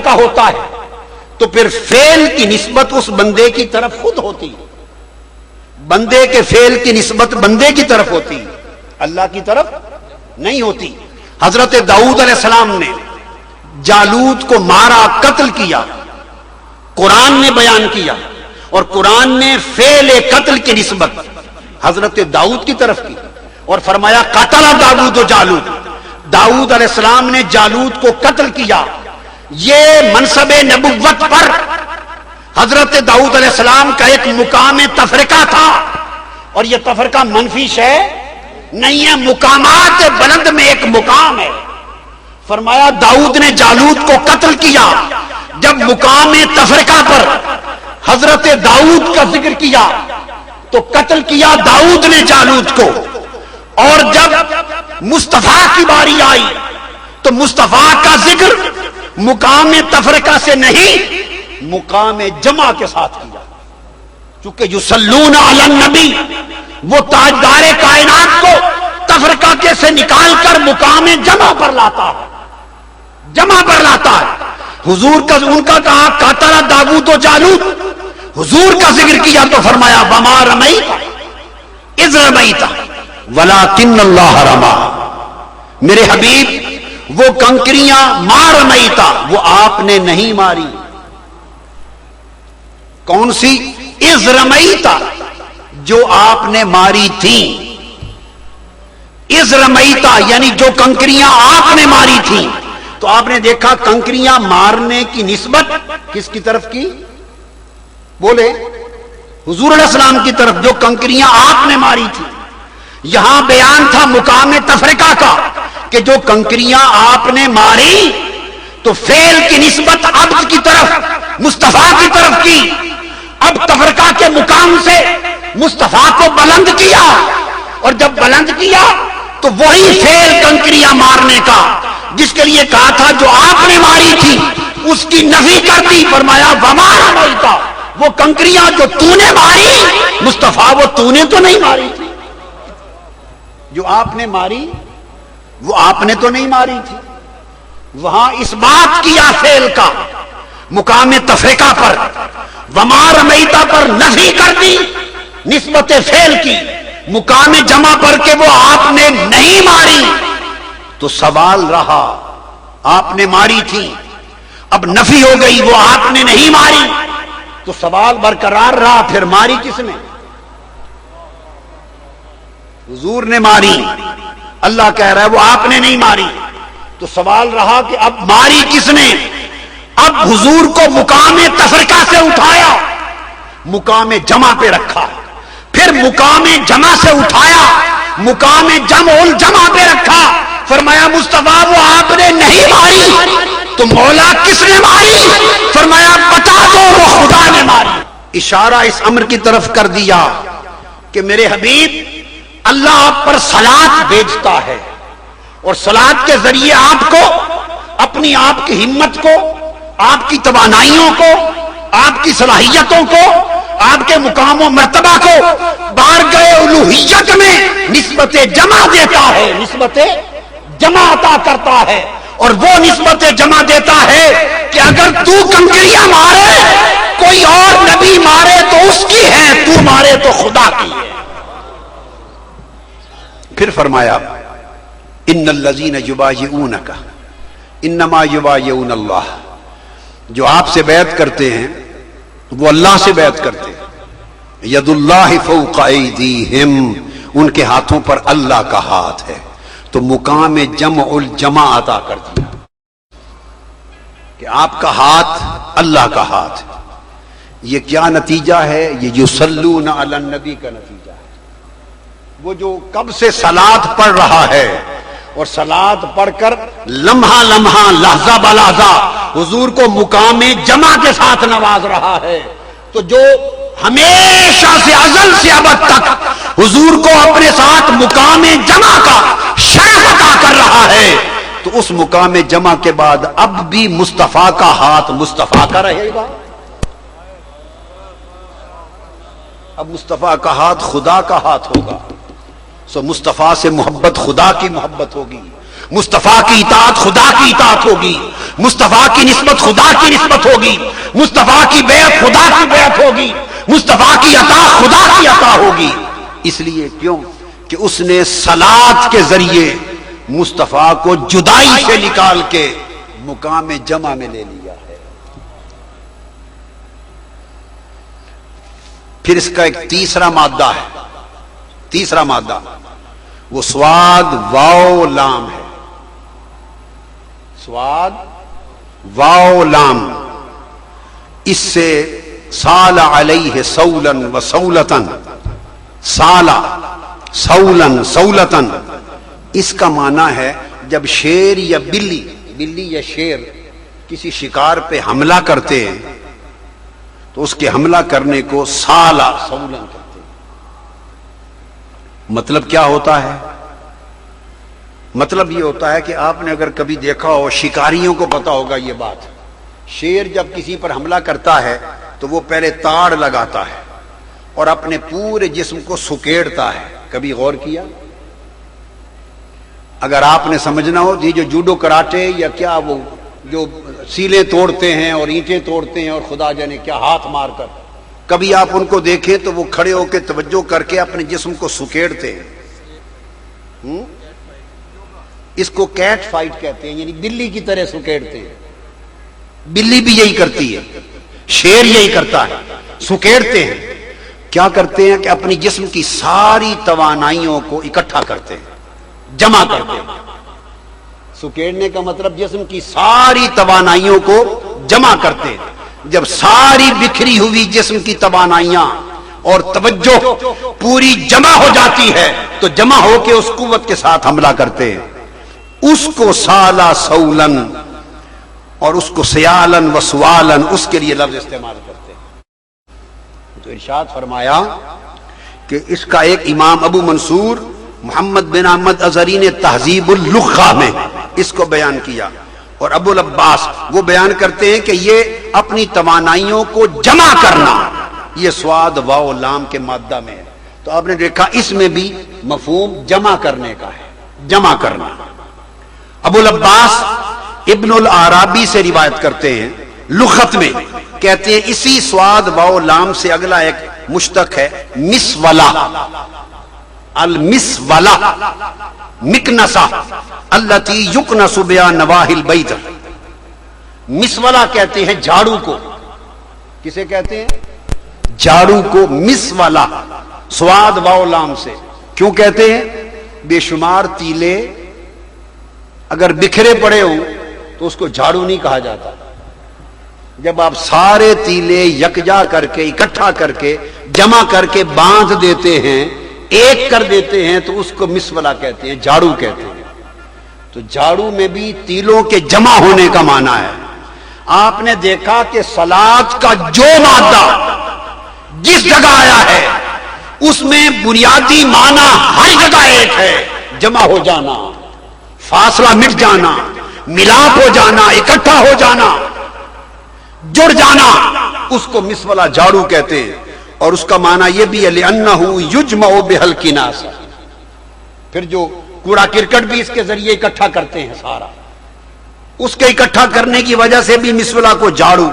کا ہوتا ہے تو پھر فعل کی نسبت اس بندے کی طرف خود ہوتی، بندے کے فعل کی نسبت بندے کی طرف ہوتی، اللہ کی طرف نہیں ہوتی۔ حضرت داؤد علیہ السلام نے جالوت کو مارا، قتل کیا، قرآن نے بیان کیا، اور قرآن نے فعل قتل کی نسبت حضرت داؤد کی طرف کی اور فرمایا قتل داؤد و جالوت، داؤد علیہ السلام نے جالوت کو قتل کیا۔ یہ منصب نبوت پر حضرت داؤد علیہ السلام کا ایک مقام تفرقہ تھا، اور یہ تفرقہ منفی شے نہیں ہے، مقامات بلند میں ایک مقام ہے۔ فرمایا داؤد نے جالوت کو قتل کیا، جب مقام تفرقہ پر حضرت داؤد کا ذکر کیا تو قتل کیا داؤد نے جالوت کو، اور جب مصطفیٰ کی باری آئی تو مصطفیٰ کا ذکر مقام تفرقہ سے نہیں مقام جمع کے ساتھ کیا، چونکہ یصلون علی النبی، وہ تاجدار کائنات کو تفرقہ کے سے نکال کر مقام جمع پر لاتا ہے، جمع پر لاتا ہے۔ حضور کا ان کا کہا قاتل داؤد و جالوت، حضور کا ذکر کیا تو فرمایا وما رمیت اذ رمیت ولکن اللہ رما، میرے حبیب وہ کنکریاں ما رمیتا، وہ آپ نے نہیں ماری۔ کون سی؟ اذ رمیتا، جو آپ نے ماری تھی، اذ رمیتا یعنی جو کنکریاں آپ نے ماری تھی۔ تو آپ نے دیکھا کنکریاں مارنے کی نسبت کس کی طرف کی؟ بولے حضور علیہ السلام کی طرف، جو کنکریاں آپ نے ماری تھی۔ یہاں بیان تھا مقام تفرقہ کا کہ جو کنکریاں آپ نے ماری تو فعل کی نسبت عبد کی طرف، مصطفیٰ کی طرف کی۔ اب تفرقہ کے مقام سے مصطفیٰ کو بلند کیا، اور جب بلند کیا تو وہی فعل کنکریاں مارنے کا جس کے لیے کہا تھا جو آپ نے ماری تھی اس کی نفی کر دی، فرمایا وما رمیتا، وہ کنکریاں جو تو نے ماری مصطفیٰ وہ تو نے تو نہیں ماری تھی، جو آپ نے ماری وہ آپ نے تو نہیں ماری تھی۔ وہاں اس بات کیا فعل کا مقام تفرقہ پر، وما رمیتا پر نفی کر دی نسبت فعل کی، مقام جمع پر کہ وہ آپ نے نہیں ماری۔ تو سوال رہا آپ نے ماری تھی، اب نفی ہو گئی وہ آپ نے نہیں ماری، تو سوال برقرار رہا پھر ماری کس نے؟ حضور نے ماری، اللہ کہہ رہا ہے وہ آپ نے نہیں ماری، تو سوال رہا کہ اب ماری کس نے؟ اب حضور کو مقام تفرقہ سے اٹھایا، مقام جمع پہ رکھا، پھر مقام جمع سے اٹھایا، مقام جمع الجمع پہ رکھا، فرمایا مصطفیٰ وہ آپ نے نہیں ماری، تو مولا کس نے ماری؟ فرمایا بتا دو وہ خدا نے ماری۔ اشارہ اس امر کی طرف کر دیا کہ میرے حبیب اللہ آپ پر صلات بھیجتا ہے، اور صلات کے ذریعے آپ کو اپنی آپ کی ہمت کو، آپ کی توانائیوں کو، آپ کی صلاحیتوں کو، آپ کے مقام و مرتبہ کو بارگاہ الوہیت میں نسبت جمع دیتا ہے، نسبت جمع عطا کرتا ہے، اور وہ نسبت جمع دیتا ہے کہ اگر تو کنکریاں مارے کوئی اور نبی مارے تو اس کی ہے، تو مارے تو خدا کی ہے۔ پھر فرمایا ان الذین یبایعونک انما یبایعون اللہ، جو آپ سے بیعت کرتے ہیں وہ اللہ سے بیعت کرتے ہیں، ید اللہ فوق ایدیہم، ان کے ہاتھوں پر اللہ کا ہاتھ ہے۔ تو مقام جمع الجمع عطا کر دیا کہ آپ کا ہاتھ اللہ کا ہاتھ ہے۔ یہ کیا نتیجہ ہے؟ یہ یصلون علی النبی کا نتیجہ ہے۔ وہ جو کب سے صلات پڑھ رہا ہے اور صلات پڑھ کر لمحہ لمحہ لحظہ بلحظہ حضور کو مقام جمع کے ساتھ نواز رہا ہے، تو جو ہمیشہ سے ازل سے ابد تک حضور کو اپنے ساتھ مقام جمع کا شرف عطا کر رہا ہے، تو اس مقام جمع کے بعد اب بھی مصطفیٰ کا ہاتھ مصطفیٰ کا رہے گا۔ اب مصطفیٰ کا ہاتھ خدا کا ہاتھ ہوگا، سو مصطفیٰ سے محبت خدا کی محبت ہوگی، مصطفیٰ کی اطاعت خدا کی اطاعت ہوگی، مصطفیٰ کی نسبت خدا کی نسبت ہوگی، مصطفیٰ کی بیعت خدا کی بیعت ہوگی، مصطفیٰ کی عطا خدا کی عطا ہوگی۔ اس لیے کیوں کہ اس نے صلاۃ کے ذریعے مصطفیٰ کو جدائی سے نکال کے مقام جمع میں لے لیا ہے۔ پھر اس کا ایک تیسرا مادہ ہے، تیسرا مادہ وہ سواد واو لام ہے۔ سواد واو لام، اس سے سال علیہ سولن و سولتن، سالا سولن سولتن، اس کا معنی ہے جب شیر یا بلی، بلی یا شیر کسی شکار پہ حملہ کرتے ہیں تو اس کے حملہ کرنے کو سالا سولن کہتے ہیں۔ مطلب کیا ہوتا ہے؟ مطلب یہ ہوتا ہے کہ آپ نے اگر کبھی دیکھا ہو، شکاریوں کو پتا ہوگا یہ بات، شیر جب کسی پر حملہ کرتا ہے تو وہ پہلے تاڑ لگاتا ہے اور اپنے پورے جسم کو سکیڑتا ہے۔ کبھی غور کیا؟ اگر آپ نے سمجھنا ہو، یہ جو جوڈو کراٹے یا کیا وہ جو سیلیں توڑتے ہیں اور اینٹیں توڑتے ہیں اور خدا جانے کیا ہاتھ مار کر، کبھی آپ ان کو دیکھیں تو وہ کھڑے ہو کے توجہ کر کے اپنے جسم کو سکیڑتے ہیں۔ اس کو کیٹ فائٹ کہتے ہیں، یعنی بلی کی طرح سکیڑتے ہیں۔ بلی بھی یہی کرتی ہے، شیر یہی کرتا ہے، سکیڑتے ہیں۔ کیا کرتے ہیں کہ اپنی جسم کی ساری توانائیوں کو اکٹھا کرتے ہیں، جمع کرتے ہیں۔ سکیڑنے کا مطلب جسم کی ساری توانائیوں کو جمع کرتے ہیں۔ جب ساری بکھری ہوئی جسم کی توانائیاں اور توجہ پوری جمع ہو جاتی ہے تو جمع ہو کے اس قوت کے ساتھ حملہ کرتے ہیں۔ اس کو سالا سولن اور اس کو سیالن و سوالن، اس کے لیے لفظ استعمال کرتے ہیں۔ تو ارشاد فرمایا کہ اس کا ایک امام ابو منصور محمد بن احمد ازہری نے تہذیب اللغہ میں اس کو بیان کیا، اور ابو العباس وہ بیان کرتے ہیں کہ یہ اپنی توانائیوں کو جمع کرنا، یہ سواد واو لام کے مادہ میں ہے۔ تو آپ نے دیکھا اس میں بھی مفہوم جمع کرنے کا ہے، جمع کرنا۔ ابو العباس ابن العرابی سے روایت کرتے ہیں، لغت میں کہتے ہیں اسی سواد واو لام سے اگلا ایک مشتق ہے مسولہ، المسولہ مکنسہ التی یکنس بہا نواحی البیت۔ مسولہ کہتے ہیں جھاڑو کو، کسے کہتے ہیں؟ جھاڑو کو مسولہ، سواد واو لام سے۔ کیوں کہتے ہیں؟ بے شمار تیلے اگر بکھرے پڑے ہوں تو اس کو جھاڑو نہیں کہا جاتا۔ جب آپ سارے تیلے یکجا کر کے، اکٹھا کر کے، جمع کر کے باندھ دیتے ہیں، ایک کر دیتے ہیں تو اس کو مسولہ کہتے ہیں، جھاڑو کہتے ہیں۔ تو جھاڑو میں بھی تیلوں کے جمع ہونے کا معنی ہے۔ آپ نے دیکھا کہ صلاۃ کا جو مادہ جس جگہ آیا ہے اس میں بنیادی معنی ہر جگہ ایک ہے، جمع ہو جانا، فاصلہ مٹ جانا، ملاپ ہو جانا، اکٹھا ہو جانا، جڑ جانا، اس کو مسولہ جھاڑو کہتے ہیں۔ اور اس کا معنی یہ بھی ہے لِأَنَّهُ يُجْمَعُ بِهَا الْكِنَاسَ، پھر جو کوڑا کرکٹ بھی اس کے ذریعے اکٹھا کرتے ہیں سارا، اس کے اکٹھا کرنے کی وجہ سے بھی مسولہ کو جھاڑو،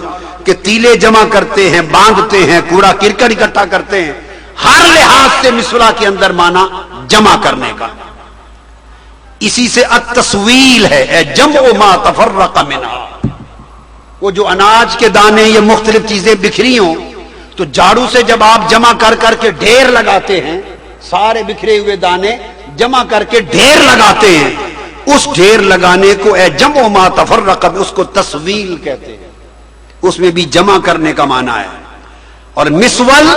کہ تیلے جمع کرتے ہیں، باندھتے ہیں، کوڑا کرکٹ اکٹھا کرتے ہیں، ہر لحاظ سے مسولہ کے اندر معنی جمع کرنے کا۔ اسی سے التسویل ہے، اے جمع ما تفرق منها، وہ جو اناج کے دانے یا مختلف چیزیں بکھری ہوں تو جھاڑو سے جب آپ جمع کر کر کے ڈھیر لگاتے ہیں، سارے بکھرے ہوئے دانے جمع کر کے ڈھیر لگاتے ہیں، اس ڈھیر لگانے کو اے جمع ما تفرق، اس کو تسویل کہتے ہیں، اس میں بھی جمع کرنے کا معنی ہے۔ اور مسول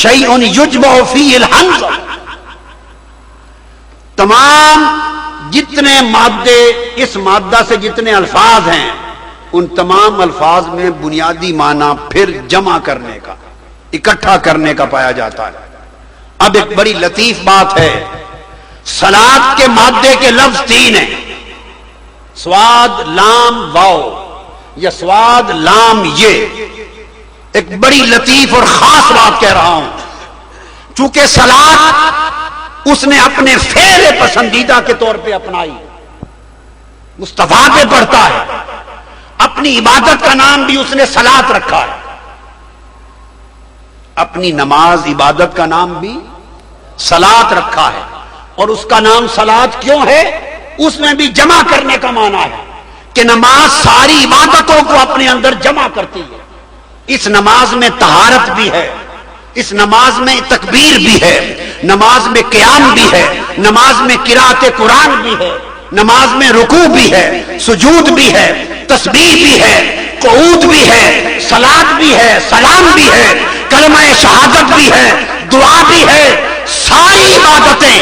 شیء یجمع فیہ الحنظ، تمام جتنے مادے، اس مادہ سے جتنے الفاظ ہیں ان تمام الفاظ میں بنیادی معنی پھر جمع کرنے کا، اکٹھا کرنے کا پایا جاتا ہے۔ اب ایک بڑی لطیف بات ہے، صلاۃ کے مادے کے لفظ تین ہیں، سواد لام واو یا سواد لام یہ۔ ایک بڑی لطیف اور خاص بات کہہ رہا ہوں، چونکہ صلاۃ اس نے اپنے فعل پسندیدہ کے طور پہ اپنائی، مصطفیٰ پہ پڑھتا ہے. اپنی عبادت کا نام بھی اس نے صلاۃ رکھا ہے. اپنی نماز عبادت کا نام بھی صلاۃ رکھا ہے. اور اس کا نام صلاۃ کیوں ہے؟ اس میں بھی جمع کرنے کا معنی ہے کہ نماز ساری عبادتوں کو اپنے اندر جمع کرتی ہے. اس نماز میں طہارت بھی ہے, اس نماز میں تکبیر بھی ہے, نماز میں قیام بھی ہے, نماز میں قرات قرآن بھی ہے, نماز میں رکوع بھی ہے, سجود بھی ہے, تسبیح بھی ہے, قعود بھی ہے, صلاۃ بھی ہے, سلام بھی ہے, کلمہ شہادت بھی ہے, دعا بھی ہے. ساری عبادتیں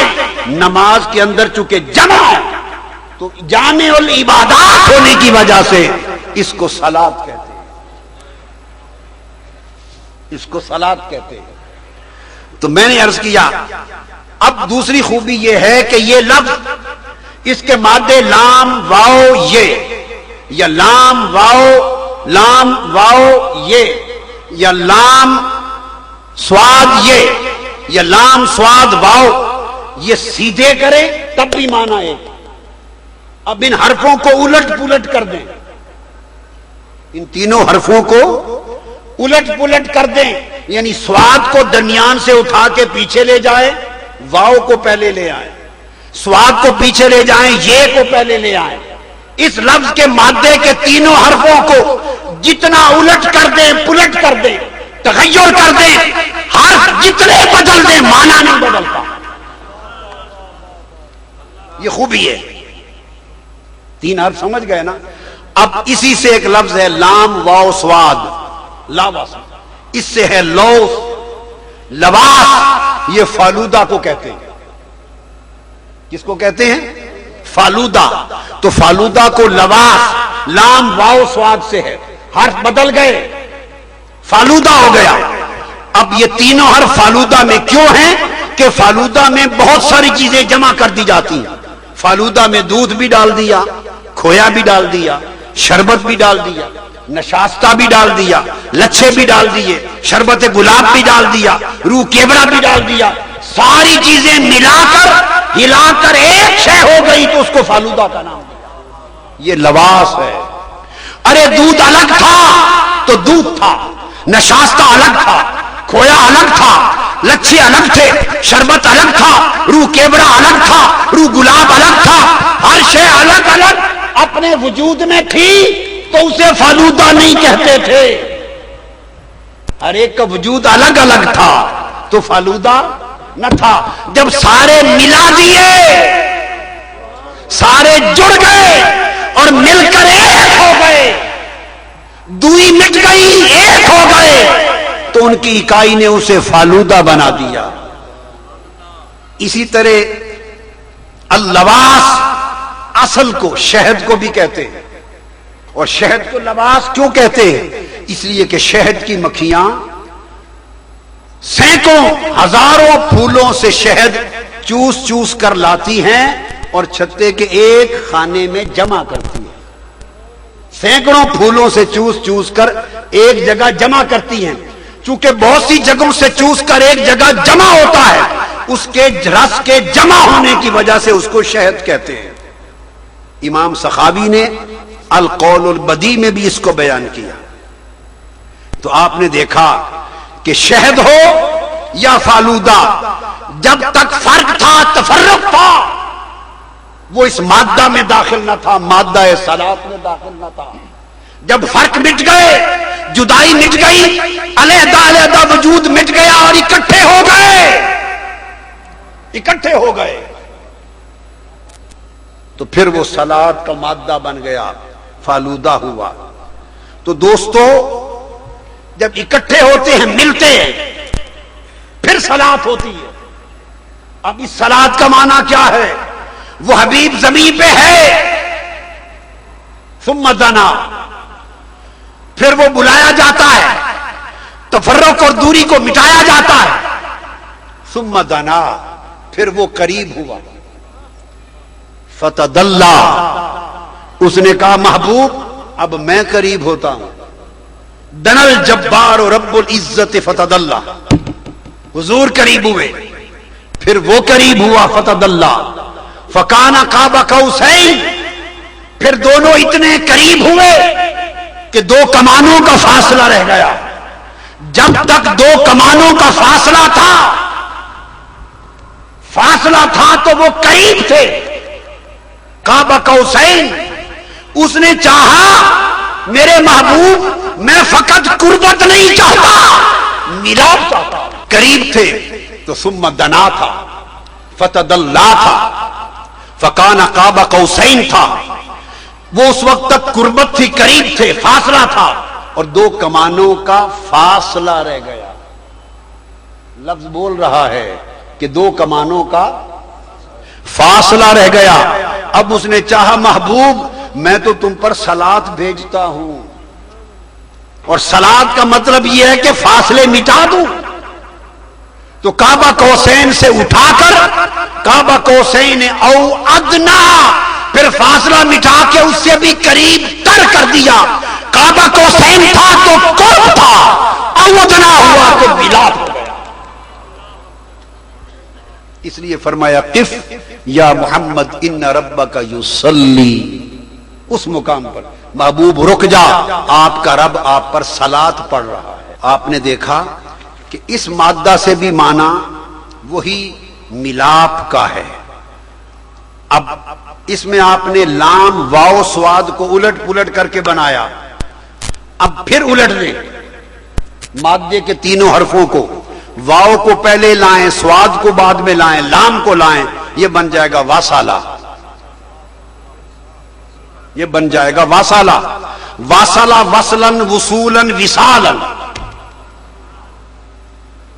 نماز کے اندر چونکہ جمع ہے تو جامع العبادات ہونے کی وجہ سے اس کو صلاۃ کہتے ہیں. اس کو صلاۃ کہتے ہیں. تو میں نے عرض کیا اب دوسری خوبی یہ ہے کہ یہ لفظ اس کے مادے لام واو یہ یا لام واو یہ یا لام سواد یہ یا لام سواد واو یہ سیدھے کرے تب بھی مانا ہے. اب ان حرفوں کو الٹ پلٹ کر دیں, ان تینوں حرفوں کو الٹ پلٹ کر دیں, یعنی سواد کو درمیان سے اٹھا کے پیچھے لے جائیں, واو کو پہلے لے آئیں, سواد کو پیچھے لے جائیں, یہ کو پہلے لے آئیں. اس لفظ کے مادے کے تینوں حرفوں کو جتنا الٹ کر دیں, پلٹ کر دیں, تغیر کر دیں, حرف جتنے بدل دیں معنی نہیں بدلتا. یہ خوبی ہے. تین حرف سمجھ گئے نا. اب اسی سے ایک لفظ ہے لام واو سواد, لاواس, اس سے ہے لوث, لواس. یہ فالودہ کو کہتے ہیں. کس کو کہتے ہیں؟ فالودہ. تو فالودہ کو لواس لام واو سواد سے ہے, حرف بدل گئے, فالودہ ہو گیا. اب یہ تینوں حرف فالودہ میں کیوں ہیں کہ فالودہ میں بہت ساری چیزیں جمع کر دی جاتی ہیں. فالودہ میں دودھ بھی ڈال دیا, کھویا بھی ڈال دیا, شربت بھی ڈال دیا, نشاستہ بھی ڈال دیا, لچھے بھی ڈال دیے, شربت گلاب بھی ڈال دیا, روح کیبرا بھی ڈال دیا. ساری چیزیں ملا کر ہلا کر ایک شے ہو گئی تو اس کو فالودہ کا نام دیا. یہ لواس ہے. ارے دودھ الگ تھا تو دودھ تھا, نشاستہ الگ تھا, کھویا الگ تھا, لچھے الگ تھے, شربت الگ تھا, روح کیبرا الگ تھا, روح گلاب الگ تھا. ہر شے الگ الگ اپنے وجود میں تھی تو اسے فالودہ نہیں کہتے تھے. ہر ایک کا وجود الگ الگ تھا تو فالودہ نہ تھا. جب سارے ملا دیے, سارے جڑ گئے اور مل کر ایک ہو گئے, دوئی مٹ گئی, ایک ہو گئے, تو ان کی اکائی نے اسے فالودہ بنا دیا. اسی طرح اللواس اصل کو شہد کو بھی کہتے ہیں. اور شہد کو لواس کیوں کہتے ہیں؟ اس لیے کہ شہد کی مکھیاں سینکڑوں ہزاروں پھولوں سے شہد چوس چوس کر لاتی ہیں اور چھتے کے ایک خانے میں جمع کرتی ہیں. سینکڑوں پھولوں سے چوس چوس کر ایک جگہ جمع کرتی ہیں. چونکہ بہت سی جگہوں سے چوس کر ایک جگہ جمع ہوتا ہے, اس کے رس کے جمع ہونے کی وجہ سے اس کو شہد کہتے ہیں. امام سخاوی نے القول البدی میں بھی اس کو بیان کیا. تو آپ نے دیکھا کہ شہد ہو یا فالودہ, جب تک فرق تھا, تفرق تھا, وہ اس مادہ میں داخل نہ تھا, مادہ صلاۃ میں داخل نہ تھا. جب فرق مٹ گئے, جدائی مٹ گئی, علیحدہ علیحدہ وجود مٹ گیا اور اکٹھے ہو گئے, اکٹھے ہو گئے, تو پھر وہ صلاۃ کا مادہ بن گیا, فالودہ ہوا. تو دوستو جب اکٹھے ہوتے ہیں, ملتے ہیں, پھر صلاۃ ہوتی ہے. اب اس صلاۃ کا معنی کیا ہے؟ وہ حبیب زمین پہ ہے, ثم دنا, پھر وہ بلایا جاتا ہے, تفرق اور دوری کو مٹایا جاتا ہے, ثم دنا, پھر وہ قریب ہوا, فتدلا, اس نے کہا محبوب اب میں قریب ہوتا ہوں. دن الجبار رب العزت فتدلا, حضور قریب ہوئے, پھر وہ قریب ہوا, فتدلا, فکان قاب قوسین, پھر دونوں اتنے قریب ہوئے کہ دو کمانوں کا فاصلہ رہ گیا. جب تک دو کمانوں کا فاصلہ تھا تو وہ قریب تھے. کعبہ قوسین. اس نے چاہا میرے محبوب میں فقط قربت نہیں چاہتا میراث چاہتا. قریب تھے تو ثم دنا تھا فتدلا تھا فکان کعبہ قوسین تھا. وہ اس وقت تک قربت تھی، قریب تھے، فاصلہ تھا، اور دو کمانوں کا فاصلہ رہ گیا. لفظ بول رہا ہے کہ دو کمانوں کا فاصلہ رہ گیا. اب اس نے چاہا محبوب میں تو تم پر صلات بھیجتا ہوں، اور صلات کا مطلب یہ ہے کہ فاصلے مٹا دوں. تو کعبہ قوسین سے اٹھا کر کعبہ قوسین او ادنا، پھر فاصلہ مٹا کے اس سے بھی قریب تر کر دیا. کعبہ قوسین تھا تو قرب تھا، او ادنا ہوا تو ملاپ ہو گیا. اس لیے فرمایا قف یا محمد ان ربک یصلی. اس مقام پر محبوب رک جا، آپ کا رب آپ پر صلات پڑھ رہا ہے. آپ نے دیکھا کہ اس مادہ سے بھی معنی وہی ملاپ کا ہے. اب اس میں آپ نے لام واو سواد کو الٹ پلٹ کر کے بنایا. اب پھر الٹ لیں مادے کے تینوں حرفوں کو. واو کو پہلے لائیں، سواد کو بعد میں لائیں، لام کو لائیں، یہ بن جائے گا واسالہ. یہ بن جائے گا واسالہ. واسالہ وصلن وصولن وصالن.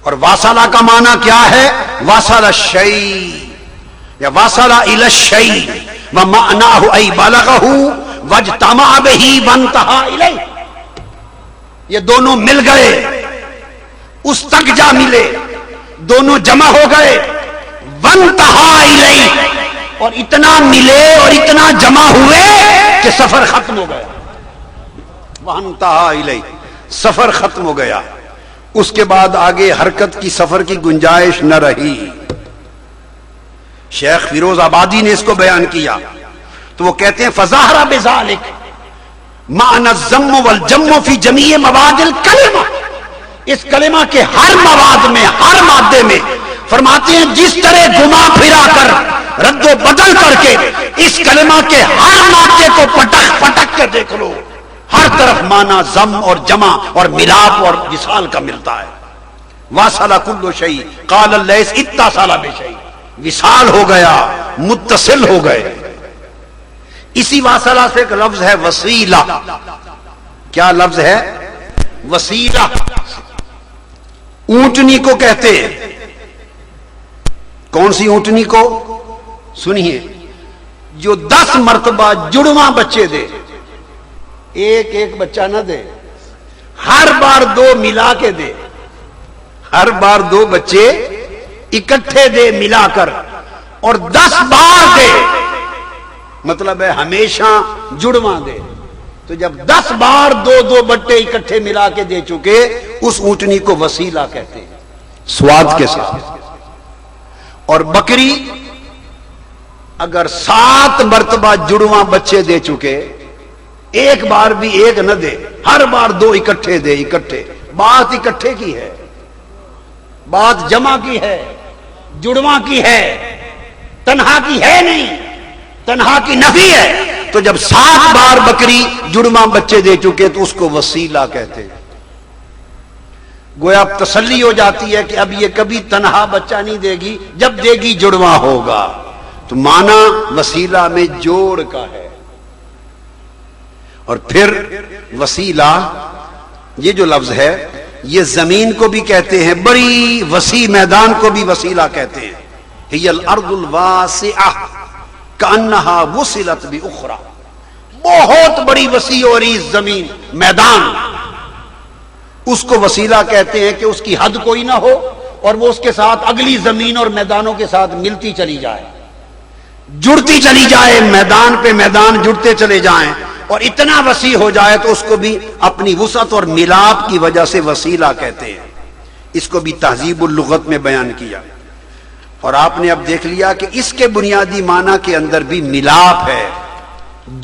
اور واسالہ کا معنی کیا ہے؟ واسالہ الشیء یا واسالہ الی الشیء ومعناہ ای بلغہ واجتمع بہ وانتہا الیہ. یہ دونوں مل گئے، اس تک جا ملے، دونوں جمع ہو گئے. وانتہا الیہ، اور اتنا ملے اور اتنا جمع ہوئے کہ سفر ختم ہو گیا. وانتہا الیہ، سفر ختم ہو گیا. اس کے بعد آگے حرکت کی، سفر کی گنجائش نہ رہی. شیخ فیروز آبادی نے اس کو بیان کیا تو وہ کہتے ہیں فظاہر بذالک معنی الضم والجم فی جمیع مواد الکلمہ. اس کلمہ کے ہر مواد میں، ہر مادے میں، فرماتے ہیں جس طرح گما پھرا کر رد و بدل کر کے اس کلمہ کے ہر مادے کو پٹک پٹک کے دیکھ لو، ہر طرف معنی ضم اور جمع اور ملاپ اور وصال کا ملتا ہے. واصل کل شیء قال اللیث اتصل بشیء. وصال ہو گیا، متصل ہو گئے. اسی واصلہ سے ایک لفظ ہے وسیلہ. کیا لفظ ہے؟ وسیلہ. اونٹنی کو کہتے ہیں. کون سی اونٹنی کو؟ سنیے، جو 10 مرتبہ جڑواں بچے دے. ایک ایک بچہ نہ دے، ہر بار 2 ملا کے دے. ہر بار 2 بچے اکٹھے دے ملا کر، اور 10 بار دے، مطلب ہے ہمیشہ جڑواں دے. تو جب 10 بار 2 بٹے اکٹھے ملا کے دے چکے، اس اونٹنی کو وسیلہ کہتے ہیں، سواد کے ساتھ. اور بکری اگر 7 مرتبہ جڑواں بچے دے چکے، ایک بار بھی ایک نہ دے، ہر بار 2 اکٹھے دے. اکٹھے، بات اکٹھے کی ہے، بات جمع کی ہے، جڑواں کی ہے، تنہا کی ہے نہیں، تنہا کی نفی ہے. تو جب 7 بار بکری جڑواں بچے دے چکے تو اس کو وسیلہ کہتے ہیں. گویا اب تسلی ہو جاتی ہے کہ اب یہ کبھی تنہا بچہ نہیں دے گی، جب دے گی جڑواں ہوگا. تو معنی وسیلہ میں جوڑ کا ہے. اور پھر وسیلہ، یہ جو لفظ ہے، یہ زمین کو بھی کہتے ہیں، بڑی وسیع میدان کو بھی وسیلہ کہتے ہیں. ہی الارض الواسعہ کانہا وصلت باخرى. بہت بڑی وسیع اور عریض زمین، میدان، اس کو وسیلہ کہتے ہیں کہ اس کی حد کوئی نہ ہو اور وہ اس کے ساتھ اگلی زمین اور میدانوں کے ساتھ ملتی چلی جائے، جڑتی چلی جائے، میدان پہ میدان جڑتے چلے جائیں، اور اتنا وسیع ہو جائے تو اس کو بھی اپنی وسعت اور ملاپ کی وجہ سے وسیلہ کہتے ہیں. اس کو بھی تہذیب اللغت میں بیان کیا. اور آپ نے اب دیکھ لیا کہ اس کے بنیادی معنی کے اندر بھی ملاپ ہے.